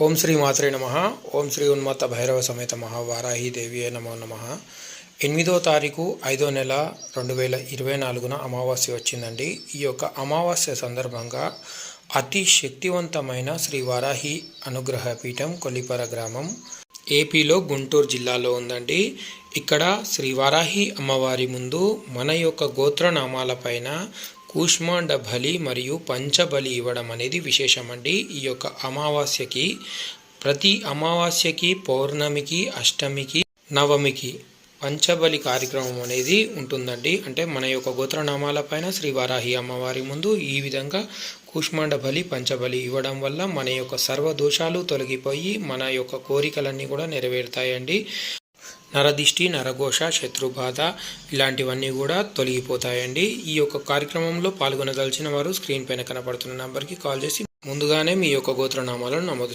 ఓం శ్రీ మాత్రే నమః. ఓం శ్రీ ఉన్మత్త భైరవ సమేత మహావారాహి దేవియే నమో నమః. 8వ తారీఖు 5వ నెల 2024న అమావాస్య వచ్చిందండి. ఈ యొక్క అమావాస్య సందర్భంగా అతి శక్తివంతమైన శ్రీ వారాహి అనుగ్రహ పీఠం కొల్లిపర గ్రామం ఏపీలో గుంటూరు జిల్లాలో ఉందండి. ఇక్కడ శ్రీ వారాహి అమ్మవారి ముందు మన యొక్క గోత్రనామాలపైన కూష్మాండ బలి మరియు పంచబలి ఇవ్వడం అనేది విశేషమండి. ఈ యొక్క అమావాస్యకి ప్రతి అమావాస్యకి, పౌర్ణమికి, అష్టమికి, నవమికి పంచబలి కార్యక్రమం అనేది ఉంటుందండి. అంటే మన యొక్క గోత్రనామాలపైన శ్రీ వారాహి అమ్మవారి ముందు ఈ విధంగా కూష్మాండ బలి, పంచబలి ఇవ్వడం వల్ల మన యొక్క సర్వదోషాలు తొలగిపోయి మన యొక్క కోరికలన్నీ కూడా నెరవేరుతాయండి. నరదిష్టి, నరఘోష, శత్రుబాధ ఇలాంటివన్నీ కూడా తొలగిపోతాయండి. ఈ యొక్క కార్యక్రమంలో పాల్గొనదలిచిన వారు స్క్రీన్ పైన కనపడుతున్న నంబర్కి కాల్ చేసి ముందుగానే మీ యొక్క గోత్రనామాలను నమోదు